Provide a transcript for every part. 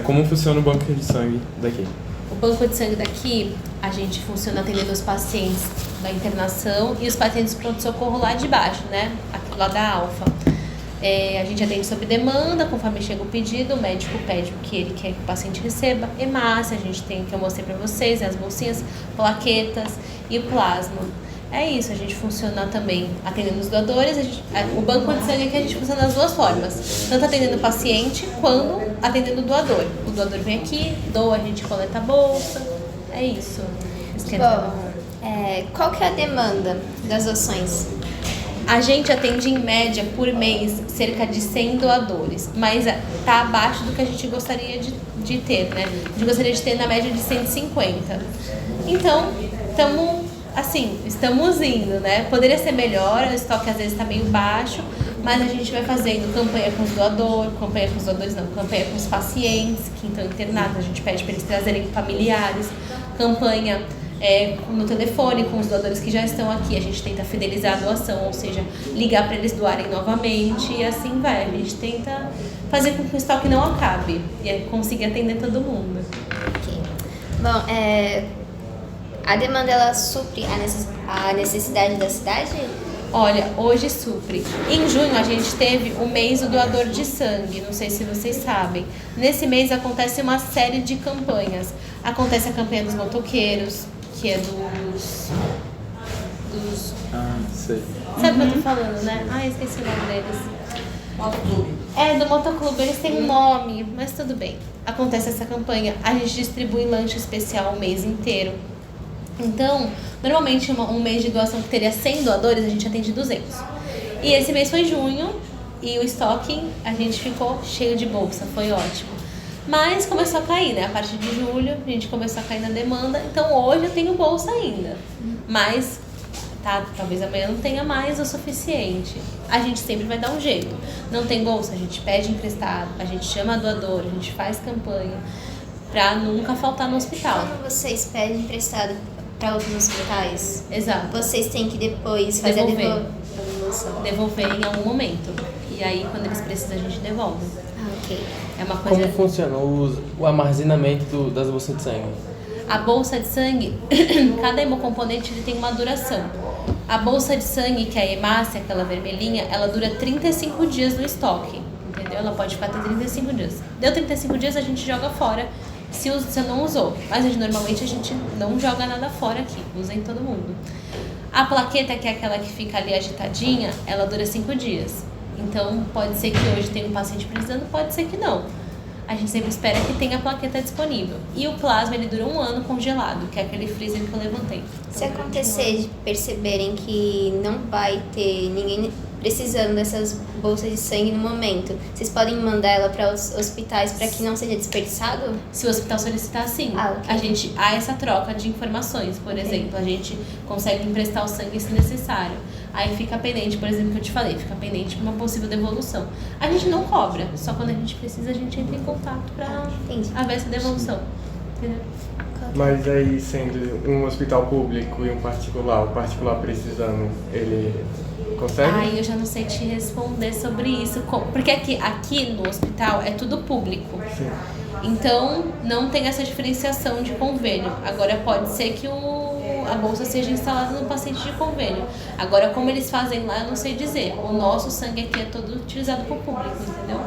Como funciona o banco de sangue daqui? O banco de sangue daqui, a gente funciona atendendo os pacientes da internação e os pacientes do pronto-socorro lá de baixo, né? Aqui lá da Alfa. A gente atende sob demanda, conforme chega o pedido, o médico pede o que ele quer que o paciente receba. Hemácia, a gente tem, que eu mostrei para vocês, né, as bolsinhas, plaquetas e o plasma. É isso, a gente funciona também atendendo os doadores. O banco de sangue aqui a gente funciona das duas formas, tanto atendendo o paciente quanto atendendo o doador. O doador vem aqui, doa, a gente coleta a bolsa. É isso. Bom, qual que é a demanda das doações? A gente atende em média por mês cerca de 100 doadores, mas tá abaixo do que a gente gostaria de ter, né? A gente gostaria de ter na média de 150. Então, estamos indo, né? Poderia ser melhor, o estoque às vezes está meio baixo, mas a gente vai fazendo campanha com os pacientes que estão internados, a gente pede para eles trazerem familiares, campanha no telefone com os doadores que já estão aqui, a gente tenta fidelizar a doação, ou seja, ligar para eles doarem novamente e assim vai. A gente tenta fazer com que o estoque não acabe e conseguir atender todo mundo. Okay. Bom, a demanda ela supre a necessidade da cidade? Olha, hoje supre. Em junho a gente teve o mês do doador de sangue, não sei se vocês sabem. Nesse mês acontece uma série de campanhas. Acontece a campanha dos motoqueiros, que é dos... Sei. Sabe o que eu tô falando, né? Esqueci o nome deles. Motoclube. Do motoclube, eles têm um nome, mas tudo bem. Acontece essa campanha, a gente distribui lanche especial o mês inteiro. Então, normalmente um mês de doação que teria 100 doadores, a gente atende 200. E esse mês foi junho e o estoque a gente ficou cheio de bolsa, foi ótimo. Mas começou a cair, né? A partir de julho a gente começou a cair na demanda, então hoje eu tenho bolsa ainda. Mas talvez amanhã não tenha mais o suficiente. A gente sempre vai dar um jeito. Não tem bolsa, a gente pede emprestado, a gente chama doador, a gente faz campanha pra nunca faltar no hospital. Quando vocês pedem emprestado para outros hospitais, Exato. vocês têm que depois fazer Devolver. a devolução. Devolver em algum momento. E aí, quando eles precisam, a gente devolve. Ok. É uma coisa... Como funciona o armazenamento das bolsas de sangue? A bolsa de sangue, cada hemocomponente ele tem uma duração. A bolsa de sangue, que é a hemácia, aquela vermelhinha, ela dura 35 dias no estoque. Entendeu? Ela pode ficar até 35 dias. Deu 35 dias, a gente joga fora. Se você não usou, mas normalmente a gente não joga nada fora aqui, usa em todo mundo. A plaqueta, que é aquela que fica ali agitadinha, ela dura 5 dias. Então pode ser que hoje tenha um paciente precisando, pode ser que não. A gente sempre espera que tenha a plaqueta disponível. E o plasma, ele dura 1 ano congelado, que é aquele freezer que eu levantei. Se acontecer de perceberem que não vai ter ninguém precisando dessas bolsas de sangue no momento, vocês podem mandar ela para os hospitais para que não seja desperdiçado? Se o hospital solicitar, sim. Ok. Há essa troca de informações, por exemplo. A gente consegue emprestar o sangue se necessário. Aí fica pendente, por exemplo, que eu te falei, fica pendente para uma possível devolução. A gente não cobra, só quando a gente precisa a gente entra em contato para haver essa devolução. Entendeu? Mas aí, sendo um hospital público e um particular, o particular precisando, ele consegue? Eu já não sei te responder sobre isso, porque aqui no hospital é tudo público. Sim. Então, não tem essa diferenciação de convênio. Agora, pode ser que a bolsa seja instalada no paciente de convênio. Agora, como eles fazem lá, eu não sei dizer. O nosso sangue aqui é todo utilizado por público, entendeu?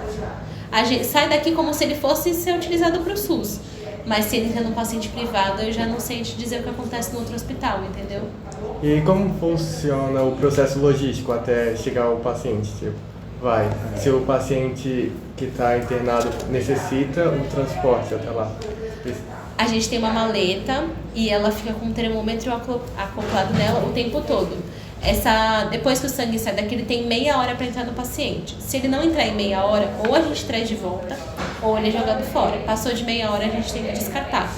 A gente sai daqui como se ele fosse ser utilizado para o SUS. Mas se ele entra no paciente privado, eu já não sei te dizer o que acontece no outro hospital, entendeu? E como funciona o processo logístico até chegar ao paciente? Se o paciente que está internado necessita o transporte até lá. A gente tem uma maleta e ela fica com um termômetro acoplado nela o tempo todo. Depois que o sangue sai daqui, ele tem meia hora para entrar no paciente. Se ele não entrar em meia hora, ou a gente traz de volta, ou ele é jogado fora. Passou de meia hora, a gente tem que descartar.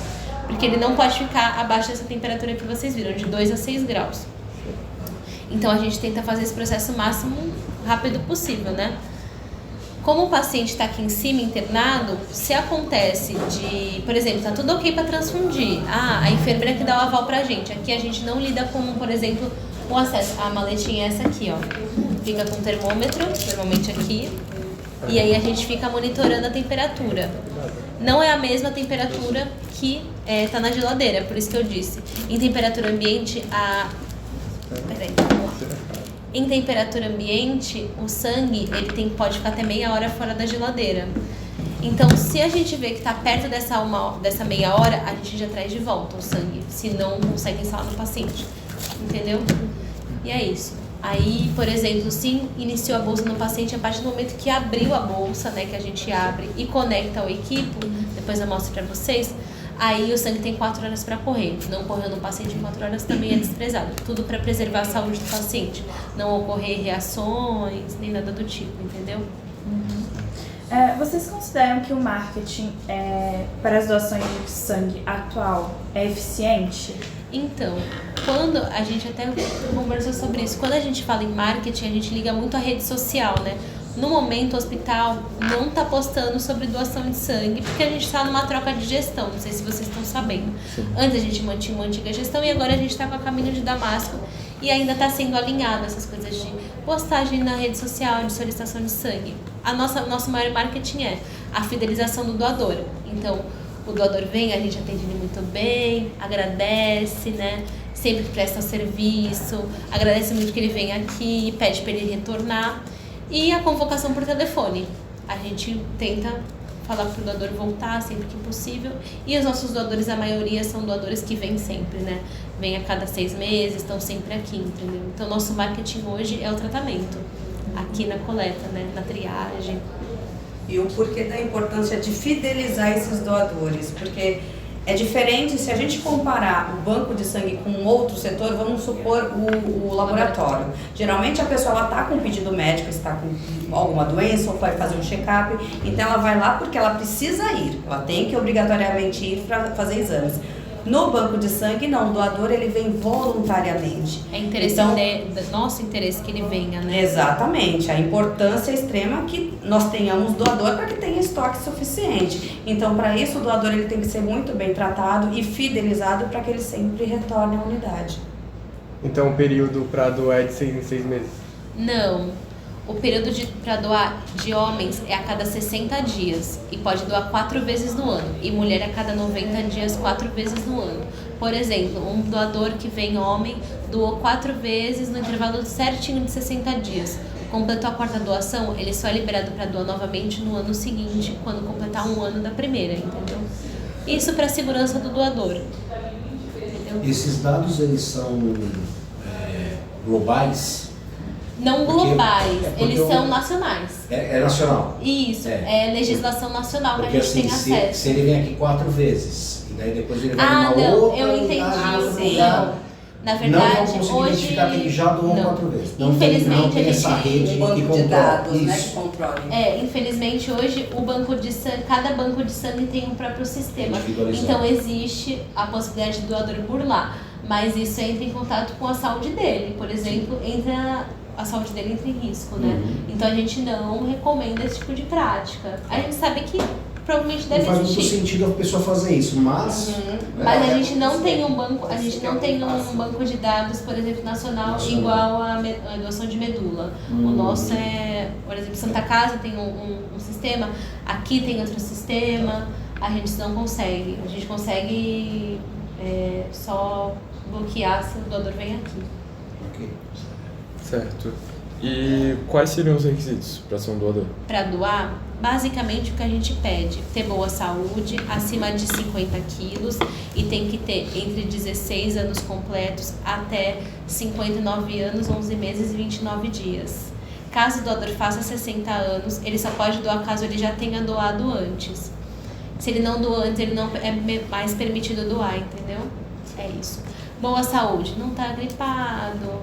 Porque ele não pode ficar abaixo dessa temperatura que vocês viram, de 2 a 6 graus. Então a gente tenta fazer esse processo o máximo rápido possível, né? Como o paciente está aqui em cima internado, se acontece por exemplo, tá tudo ok para transfundir. A enfermeira que dá o aval pra gente. Aqui a gente não lida com, por exemplo, o acesso. A maletinha é essa aqui, ó. Fica com termômetro, normalmente aqui. E aí a gente fica monitorando a temperatura. não é a mesma temperatura que tá na geladeira, por isso que eu disse. Em temperatura ambiente, Peraí, vamos lá. Em temperatura ambiente, o sangue pode ficar até meia hora fora da geladeira. Então, se a gente vê que está perto dessa meia hora, a gente já traz de volta o sangue, se não consegue instalar no paciente. Entendeu? E é isso. Aí, por exemplo, se iniciou a bolsa no paciente, a partir do momento que abriu a bolsa, né, que a gente abre e conecta ao equipo, depois eu mostro para vocês, aí o sangue tem 4 horas para correr. Não correu no paciente em 4 horas também é desprezado. Tudo para preservar a saúde do paciente. Não ocorrer reações, nem nada do tipo, entendeu? Vocês consideram que o marketing para as doações de sangue atual é eficiente? Então, quando a gente até conversou sobre isso, quando a gente fala em marketing, a gente liga muito à rede social, né? No momento, o hospital não está postando sobre doação de sangue, porque a gente está numa troca de gestão, não sei se vocês estão sabendo. Sim. Antes a gente mantinha uma antiga gestão e agora a gente está com a caminho de Damasco e ainda está sendo alinhado essas coisas de postagem na rede social, de solicitação de sangue. Nosso maior marketing é a fidelização do doador. Então, o doador vem, a gente atende ele muito bem, agradece, né? Sempre presta serviço, agradece muito que ele vem aqui, pede para ele retornar. E a convocação por telefone. A gente tenta falar para o doador voltar sempre que possível. E os nossos doadores, a maioria são doadores que vêm sempre, né? Vêm a cada 6 meses, estão sempre aqui, entendeu? Então, nosso marketing hoje é o tratamento. Aqui na coleta, né? Na triagem. E o porquê da importância de fidelizar esses doadores. Porque é diferente se a gente comparar o banco de sangue com outro setor, vamos supor o laboratório. Geralmente a pessoa está com um pedido médico, está com alguma doença ou vai fazer um check-up, então ela vai lá porque ela precisa ir, ela tem que obrigatoriamente ir para fazer exames. No banco de sangue, não, o doador ele vem voluntariamente. É interesse nosso interesse que ele venha, né? Exatamente, a importância extrema que nós tenhamos doador para que tenha estoque suficiente. Então, para isso, o doador ele tem que ser muito bem tratado e fidelizado para que ele sempre retorne à unidade. Então, o período para doar é de 6 em 6 meses? Não. O período para doar de homens é a cada 60 dias e pode doar 4 vezes no ano. E mulher a cada 90 dias, 4 vezes no ano. Por exemplo, um doador que vem homem doou 4 vezes no intervalo certinho de 60 dias. Completou a 4ª doação, ele só é liberado para doar novamente no ano seguinte, quando completar 1 ano da primeira, entendeu? Isso para a segurança do doador. Entendeu? Esses dados, eles são globais? Não globais, eles são nacionais. É nacional? Isso, é legislação nacional que a gente assim, tem acesso. Se ele vem aqui 4 vezes, e daí depois ele vai não, outra eu entendi. Na verdade, não vamos conseguir identificar que ele já doou 4 vezes. Infelizmente, não tem essa rede um banco que de controla. dados, né, que controle. Infelizmente hoje o banco de sangue, cada banco de sangue tem um próprio sistema. Então existe a possibilidade de doador por lá, mas isso entra em contato com a saúde dele. Por exemplo, a saúde dele entra em risco, né? Então a gente não recomenda esse tipo de prática. A gente sabe que provavelmente deve existir. Não faz existir. muito sentido a pessoa fazer isso, mas... Mas a gente não tem um banco, banco de dados, por exemplo, nacional igual a doação de medula. O nosso é, por exemplo, Santa Casa tem um sistema, aqui tem outro sistema, a gente não consegue. A gente consegue só bloquear se o doador vem aqui. Ok. Certo. E quais seriam os requisitos para ser um doador? Para doar, basicamente o que a gente pede, ter boa saúde, acima de 50 quilos e tem que ter entre 16 anos completos até 59 anos, 11 meses e 29 dias. Caso o doador faça 60 anos, ele só pode doar caso ele já tenha doado antes. Se ele não doou antes, ele não é mais permitido doar, entendeu? É isso. Boa saúde, não tá gripado,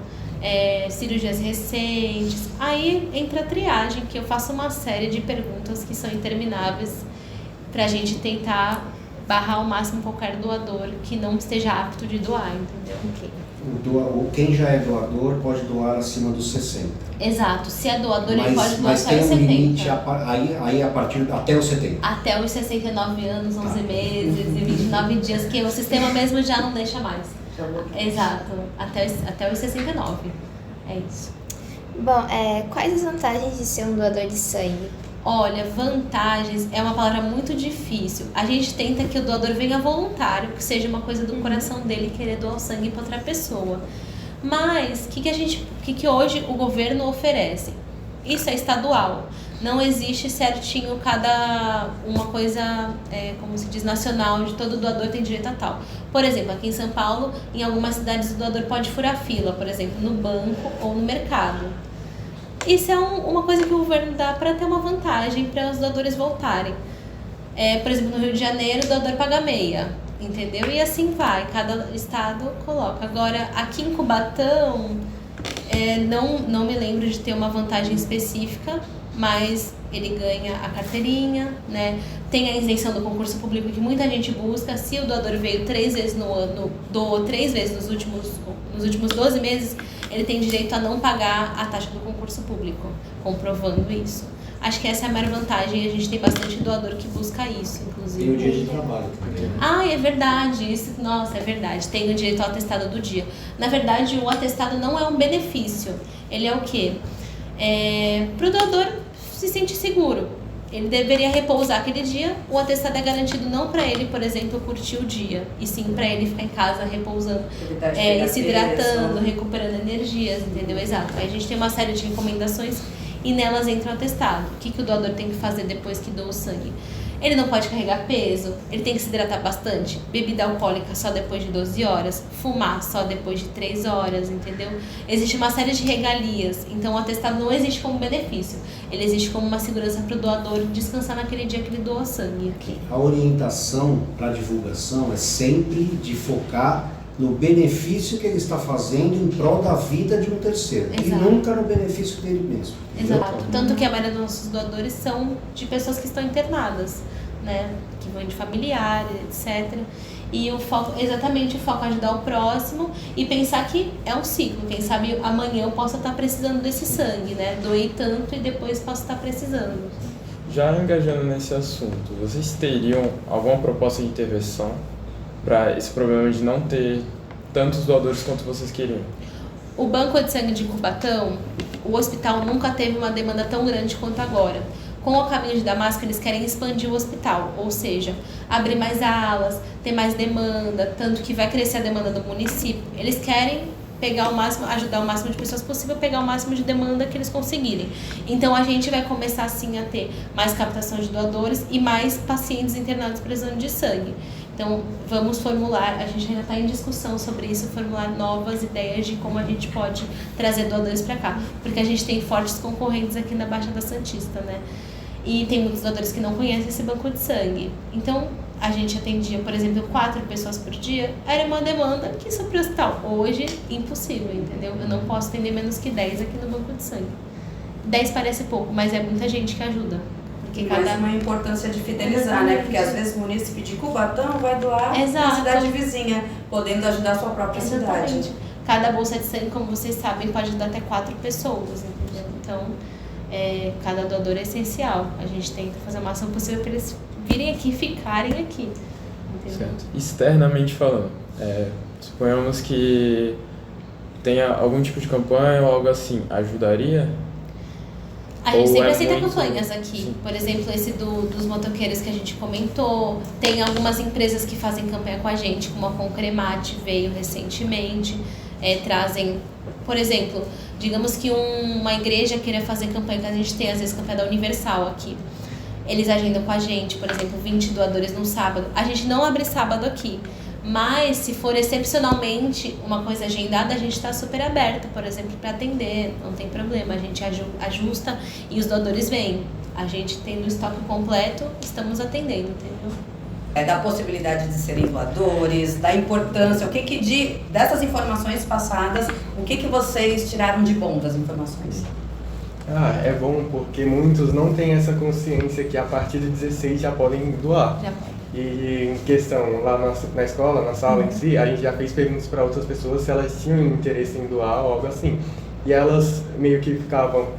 cirurgias recentes. Aí entra a triagem, que eu faço uma série de perguntas que são intermináveis pra gente tentar barrar ao máximo qualquer doador que não esteja apto de doar, entendeu? Quem já é doador pode doar acima dos 60. Exato, se é doador ele pode doar mas até os 70. Limite aí a partir até os 70. Até os 69 anos, 11 meses e 29 dias, que o sistema mesmo já não deixa mais. Exato, até os 69. É isso. Bom, quais as vantagens de ser um doador de sangue? Olha, vantagens é uma palavra muito difícil. A gente tenta que o doador venha voluntário, que seja uma coisa do coração dele querer doar o sangue para outra pessoa. Mas, o que hoje o governo oferece? Isso é estadual. Não existe certinho uma coisa, como se diz, nacional, de todo doador tem direito a tal. Por exemplo, aqui em São Paulo, em algumas cidades o doador pode furar fila, por exemplo, no banco ou no mercado. Isso é uma coisa que o governo dá para ter uma vantagem para os doadores voltarem. Por exemplo, no Rio de Janeiro, o doador paga meia, entendeu? E assim vai, cada estado coloca. Agora, aqui em Cubatão, não me lembro de ter uma vantagem específica, mas ele ganha a carteirinha, né? Tem a isenção do concurso público que muita gente busca. Se o doador veio 3 vezes no ano, doou 3 vezes nos últimos 12 meses, ele tem direito a não pagar a taxa do concurso público, comprovando isso. Acho que essa é a maior vantagem, a gente tem bastante doador que busca isso, inclusive. Tem o dia de trabalho também. Ah, é verdade, isso, nossa, é verdade, tem o direito ao atestado do dia. Na verdade, o atestado não é um benefício, ele é o quê? Para o doador se sentir seguro. Ele deveria repousar aquele dia, o atestado é garantido não para ele, por exemplo, curtir o dia, e sim para ele ficar em casa repousando, e se hidratando, recuperando energias, entendeu? Exato. Aí a gente tem uma série de recomendações e nelas entra o atestado. O que o doador tem que fazer depois que doa o sangue? Ele não pode carregar peso, ele tem que se hidratar bastante, bebida alcoólica só depois de 12 horas, fumar só depois de 3 horas, entendeu? Existe uma série de regalias, então o atestado não existe como benefício, ele existe como uma segurança para o doador descansar naquele dia que ele doa sangue. A orientação para divulgação é sempre de focar no benefício que ele está fazendo em prol da vida de um terceiro. Exato. E nunca no benefício dele mesmo. Exato. Tanto que a maioria dos nossos doadores são de pessoas que estão internadas, né? Que vão de familiares, etc. E o foco é ajudar o próximo e pensar que é um ciclo. Quem sabe amanhã eu possa estar precisando desse sangue, né? Doei tanto e depois posso estar precisando. Já engajando nesse assunto, vocês teriam alguma proposta de intervenção para esse problema de não ter tantos doadores quanto vocês queriam? O Banco de Sangue de Cubatão, o hospital nunca teve uma demanda tão grande quanto agora. Com o Caminho de Damasco, eles querem expandir o hospital, ou seja, abrir mais alas, ter mais demanda, tanto que vai crescer a demanda do município. Eles querem pegar o máximo, ajudar o máximo de pessoas possível, pegar o máximo de demanda que eles conseguirem. Então a gente vai começar sim a ter mais captação de doadores e mais pacientes internados precisando de sangue. Então, vamos formular, a gente ainda está em discussão sobre isso, formular novas ideias de como a gente pode trazer doadores para cá. Porque a gente tem fortes concorrentes aqui na Baixada Santista, né? E tem muitos doadores que não conhecem esse banco de sangue. Então, a gente atendia, por exemplo, 4 pessoas por dia, era uma demanda que supria o hospital. Hoje, impossível, entendeu? Eu não posso atender menos que 10 aqui no banco de sangue. 10 parece pouco, mas é muita gente que ajuda. Mas uma importância de fidelizar, né? Porque às vezes o município de Cubatão vai doar na cidade vizinha, podendo ajudar a sua própria cidade. Cada bolsa de sangue, como vocês sabem, pode ajudar até 4 pessoas, entendeu? Então, cada doador é essencial. A gente tenta fazer uma ação possível para eles virem aqui e ficarem aqui, entendeu? Certo. Externamente falando, suponhamos que tenha algum tipo de campanha ou algo assim, ajudaria? A gente sempre aceita muito... campanhas aqui. Sim. Por exemplo, esse dos motoqueiros que a gente comentou. Tem algumas empresas que fazem campanha com a gente, como a Concremate veio recentemente. Trazem, por exemplo, digamos que uma igreja queira fazer campanha, que a gente tem às vezes campanha da Universal aqui. Eles agendam com a gente, por exemplo, 20 doadores no sábado. A gente não abre sábado aqui. Mas, se for excepcionalmente uma coisa agendada, a gente está super aberto, por exemplo, para atender, não tem problema, a gente ajusta e os doadores vêm. A gente tendo o estoque completo, estamos atendendo, entendeu? Da possibilidade de serem doadores, da importância, dessas informações passadas, o que vocês tiraram de bom das informações? É bom porque muitos não têm essa consciência que a partir de 16 já podem doar. Já pode. E em questão, lá na escola, na sala em si, a gente já fez perguntas para outras pessoas se elas tinham interesse em doar ou algo assim. E elas meio que ficavam,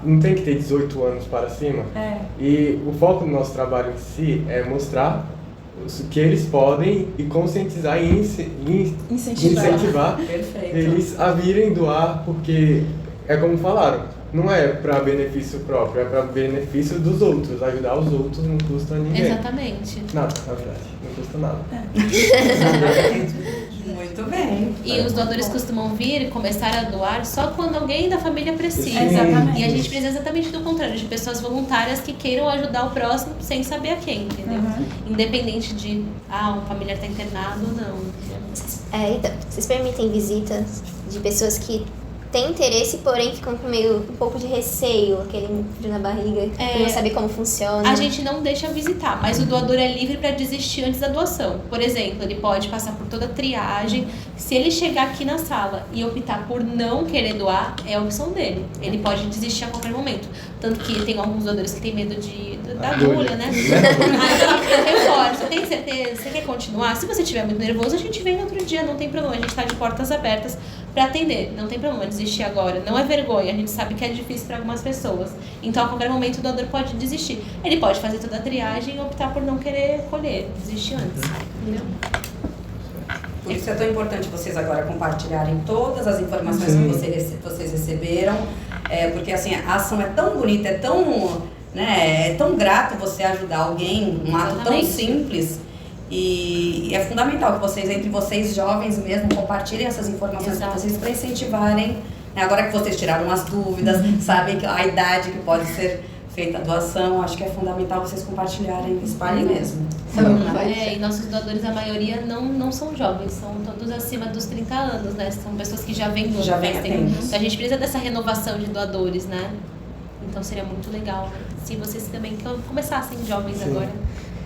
não tem que ter 18 anos para cima. E o foco do nosso trabalho em si é mostrar que eles podem e conscientizar e incentivar eles a virem doar, porque é como falaram, não é para benefício próprio, é para benefício dos outros. Ajudar os outros não custa ninguém. Exatamente. Nada, na verdade. Não custa nada. Muito bem. E os doadores costumam vir e começar a doar só quando alguém da família precisa. Sim. Exatamente. E a gente precisa exatamente do contrário, de pessoas voluntárias que queiram ajudar o próximo sem saber a quem, entendeu? Independente de, um familiar está internado ou não. Então, vocês permitem visitas de pessoas que têm interesse, porém ficam com um pouco de receio, aquele frio na barriga, por não saber como funciona? A gente não deixa visitar, mas o doador é livre para desistir antes da doação. Por exemplo, ele pode passar por toda a triagem. Se ele chegar aqui na sala e optar por não querer doar, é a opção dele. Ele pode desistir a qualquer momento. Tanto que tem alguns doadores que têm medo da agulha, né? Aí eu reforço, tem certeza? Você quer continuar? Se você estiver muito nervoso, a gente vem no outro dia, não tem problema. A gente está de portas abertas para atender, não tem problema desistir agora. Não é vergonha, a gente sabe que é difícil para algumas pessoas. Então, a qualquer momento, o doador pode desistir. Ele pode fazer toda a triagem e optar por não querer colher, desistir antes, entendeu? Por isso é tão importante vocês agora compartilharem todas as informações que vocês receberam, porque assim, a ação é tão bonita, é tão grato você ajudar alguém, um ato tão simples, e é fundamental que vocês, entre vocês jovens mesmo, compartilhem essas informações para vocês, para incentivarem, né? Agora que vocês tiraram as dúvidas, sabem que a idade que pode ser feita a doação, acho que é fundamental vocês compartilharem, espalhem mesmo. E nossos doadores, a maioria não são jovens, são todos acima dos 30 anos, né? São pessoas que já vêm doando faz tempo. Então a gente precisa dessa renovação de doadores, né? Então seria muito legal se vocês também começassem jovens agora.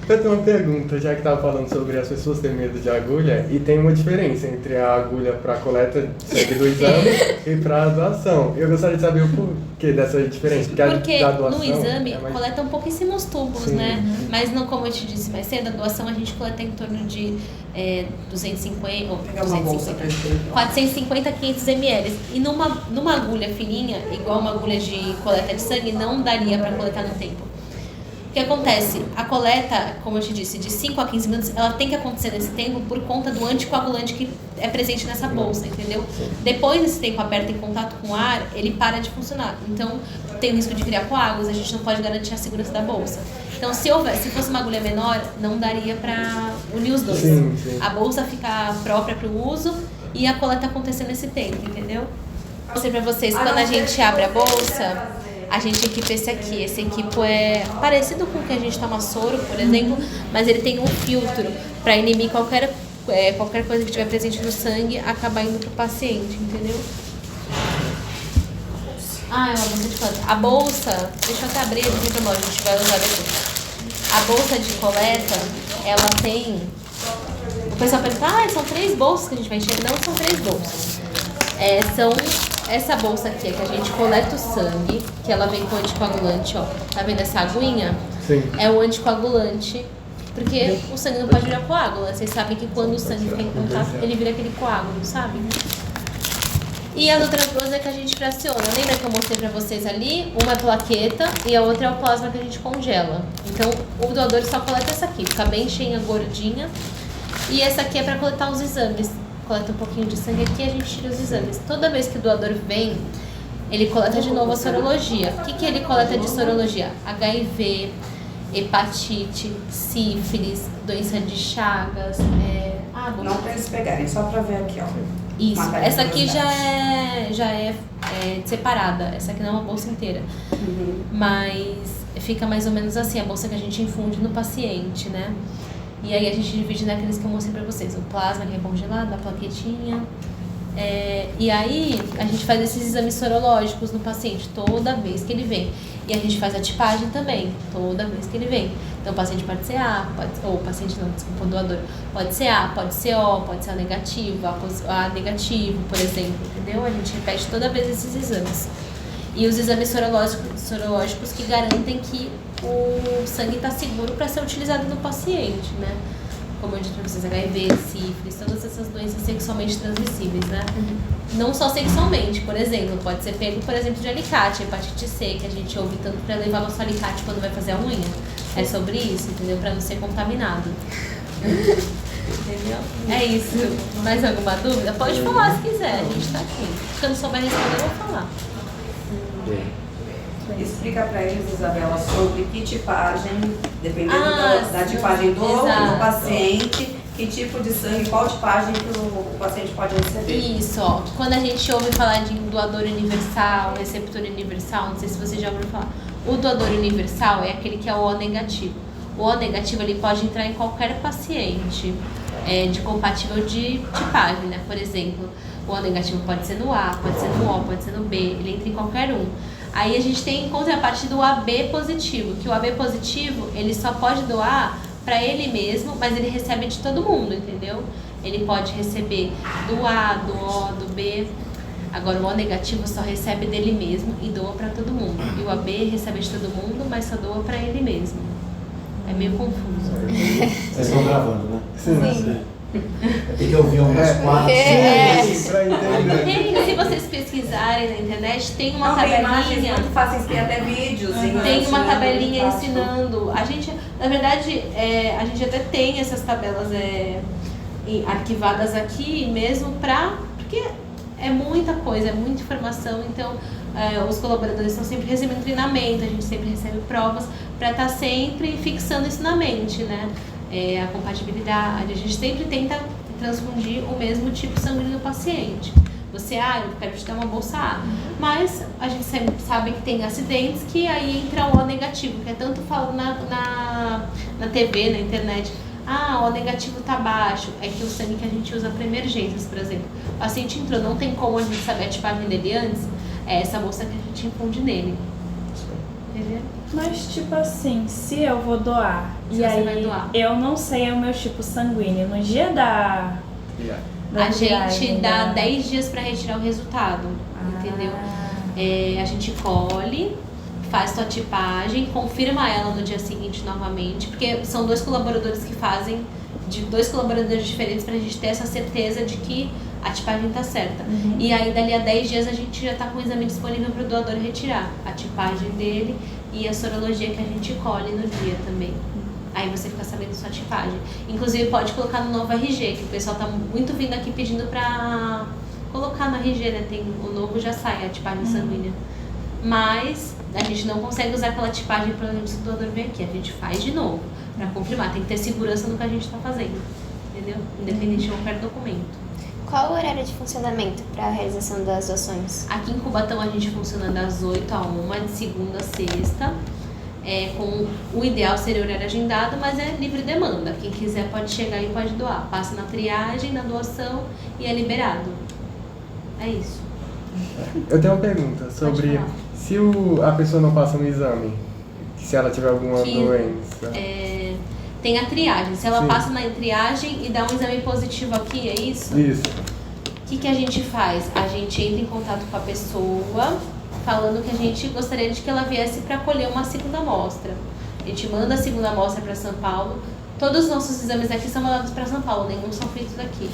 Eu tenho uma pergunta, já que estava falando sobre as pessoas terem medo de agulha, e tem uma diferença entre a agulha para coleta de sangue do exame e para a doação. Eu gostaria de saber o porquê dessa diferença. Porque a doação no exame coleta pouquíssimos tubos, né? Mas não, como eu te disse mais cedo, a doação a gente coleta em torno de 450 a 500 ml. E numa agulha fininha, igual uma agulha de coleta de sangue, não daria para coletar no tempo. O que acontece? A coleta, como eu te disse, de 5 a 15 minutos, ela tem que acontecer nesse tempo por conta do anticoagulante que é presente nessa bolsa, entendeu? Depois desse tempo aberto em contato com o ar, ele para de funcionar. Então, tem o risco de criar coágulos, a gente não pode garantir a segurança da bolsa. Então, se fosse uma agulha menor, não daria para unir os dois. Sim. A bolsa fica própria para o uso e a coleta acontecer nesse tempo, entendeu? Vou mostrar para vocês, quando a gente abre a bolsa, a gente equipa esse aqui. Esse equipo é parecido com o que a gente toma soro, por exemplo, mas ele tem um filtro para inibir qualquer coisa que estiver presente no sangue acabar indo para o paciente, entendeu? É uma bolsa de coleta. A bolsa, deixa eu até abrir, não tem problema, a gente vai usar depois. A bolsa de coleta, ela tem... O pessoal pensa, são 3 bolsas que a gente vai encher. Não são 3 bolsas. Essa bolsa aqui é que a gente coleta o sangue, que ela vem com anticoagulante, ó. Tá vendo essa aguinha? Sim. É o anticoagulante, porque o sangue não pode virar coágulo, né? Vocês sabem que quando o sangue fica em contato, ele vira aquele coágulo, sabe? E as outras duas é que a gente fraciona. Lembra que eu mostrei pra vocês ali? Uma é plaqueta e a outra é o plasma que a gente congela. Então, o doador só coleta essa aqui, fica bem cheinha, gordinha. E essa aqui é pra coletar os exames. Coleta um pouquinho de sangue aqui e a gente tira os exames. Toda vez que o doador vem, ele coleta de novo a sorologia. O que ele coleta de sorologia? HIV, hepatite, sífilis, doença de Chagas. Não para eles pegarem, só para ver aqui, ó. Isso. Essa aqui já é separada. Essa aqui não é uma bolsa inteira. Mas fica mais ou menos assim, a bolsa que a gente infunde no paciente, né? E aí a gente divide naqueles que eu mostrei pra vocês. O plasma, que é congelado, a plaquetinha. E aí a gente faz esses exames sorológicos no paciente toda vez que ele vem. E a gente faz a tipagem também, toda vez que ele vem. Então o paciente pode ser A, o doador. Pode ser A, pode ser O, pode ser A negativo, A negativo, por exemplo, entendeu? A gente repete toda vez esses exames. E os exames sorológicos que garantem que o sangue está seguro para ser utilizado no paciente, né? Como eu disse para vocês, HIV, sífilis, todas essas doenças sexualmente transmissíveis, né? Não só sexualmente, por exemplo, pode ser pego, por exemplo, de alicate, hepatite C, que a gente ouve tanto para levar nosso alicate quando vai fazer a unha. É sobre isso, entendeu? Para não ser contaminado. Entendeu? É isso. Mais alguma dúvida? Pode falar se quiser, a gente tá aqui. Se eu não souber responder, eu vou falar. Explica para eles, Isabela, sobre que tipagem, dependendo da tipagem do paciente, que tipo de sangue, qual tipagem que o paciente pode receber. Isso, ó. Quando a gente ouve falar de doador universal, receptor universal, não sei se você já ouviu falar. O doador universal é aquele que é o O negativo. O O negativo ele pode entrar em qualquer paciente de compatível de tipagem, né? Por exemplo, o O negativo pode ser no A, pode ser no O, pode ser no B, ele entra em qualquer um. Aí a gente tem em contraparte do AB positivo, que o AB positivo ele só pode doar para ele mesmo, mas ele recebe de todo mundo, entendeu? Ele pode receber do A, do O, do B. Agora o O negativo só recebe dele mesmo e doa para todo mundo. E o AB recebe de todo mundo, mas só doa para ele mesmo. É meio confuso. Vocês estão gravando, né? Sim. Tem que ouvir umas 4, 6 Pra entender. Tem, se vocês pesquisarem na internet, tem uma Tem imagens tabelinha. muito fáceis, tem até vídeos. Tem uma tabelinha fácil. ensinando. A gente, na verdade, a gente até tem essas tabelas arquivadas aqui mesmo porque é muita coisa, é muita informação, então os colaboradores estão sempre recebendo treinamento, a gente sempre recebe provas para estar sempre fixando isso na mente, né? A compatibilidade, a gente sempre tenta transfundir o mesmo tipo sanguíneo do paciente. Você, eu quero te dar uma bolsa A, mas a gente sempre sabe que tem acidentes que aí entra o O negativo, que é tanto falado na TV, na internet. O O negativo tá baixo, é que o sangue que a gente usa para emergências, por exemplo. O paciente entrou, não tem como a gente saber a tipagem dele antes, é essa bolsa que a gente infunde nele. Entendeu? Mas tipo assim, se eu vou doar Se e você aí vai doar. eu não sei o meu tipo sanguíneo, no dia da A gente viagem, dá da- 10 dias para retirar o resultado, entendeu? A gente colhe, faz tua tipagem, confirma ela no dia seguinte novamente, porque são 2 colaboradores que fazem, de 2 colaboradores diferentes, pra gente ter essa certeza de que a tipagem tá certa. E aí dali a 10 dias a gente já tá com o exame disponível pro doador retirar a tipagem dele e a sorologia que a gente colhe no dia também. Aí você fica sabendo sua tipagem. Inclusive pode colocar no novo RG, que o pessoal tá muito vindo aqui pedindo pra colocar no RG, né? O novo já sai, a tipagem sanguínea. Mas a gente não consegue usar aquela tipagem, por exemplo, se o doador vem aqui. A gente faz de novo, pra confirmar. Tem que ter segurança no que a gente tá fazendo, entendeu? Independente de qualquer documento. Qual o horário de funcionamento para a realização das doações? Aqui em Cubatão a gente funciona das 8 a 1, de segunda a sexta. Com o ideal seria horário agendado, mas é livre demanda. Quem quiser pode chegar e pode doar. Passa na triagem, na doação e é liberado. É isso. Eu tenho uma pergunta sobre falar. se a pessoa não passa no exame, se ela tiver alguma doença. Tem a triagem. Se ela Sim. passa na triagem e dá um exame positivo aqui, é isso? Isso. O que a gente faz? A gente entra em contato com a pessoa, falando que a gente gostaria de que ela viesse para colher uma segunda amostra. A gente manda a segunda amostra para São Paulo. Todos os nossos exames aqui são mandados para São Paulo, nenhum são feitos aqui.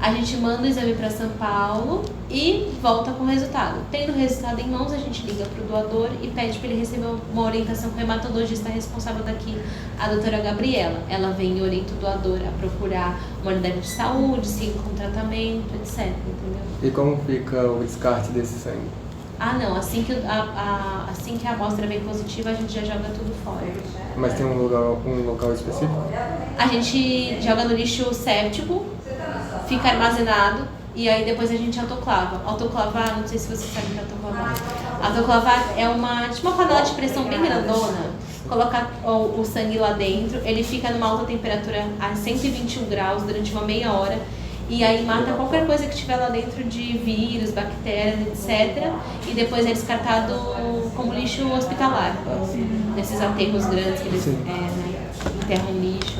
A gente manda o exame para São Paulo e volta com o resultado. Tendo o resultado em mãos, a gente liga para o doador e pede para ele receber uma orientação com o hematologista responsável daqui, a doutora Gabriela. Ela vem e orienta o doador a procurar uma unidade de saúde, seguir com tratamento, etc. Entendeu? E como fica o descarte desse sangue? Não, assim que a amostra vem positiva, a gente já joga tudo fora. Mas tem um local específico? A gente joga no lixo séptico, fica armazenado e aí depois a gente autoclava. Autoclavar, não sei se você sabe o que é autoclavar. Autoclavar é uma panela de pressão bem grandona. Colocar o sangue lá dentro, ele fica numa alta temperatura a 121 graus durante uma meia hora. E aí mata qualquer coisa que tiver lá dentro de vírus, bactérias, etc. E depois é descartado como lixo hospitalar. Nesses aterros grandes que eles enterram lixo.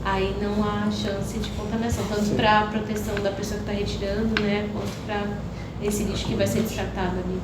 Aí não há chance de contaminação, tanto para a proteção da pessoa que está retirando, né, quanto para esse lixo que vai ser descartado ali.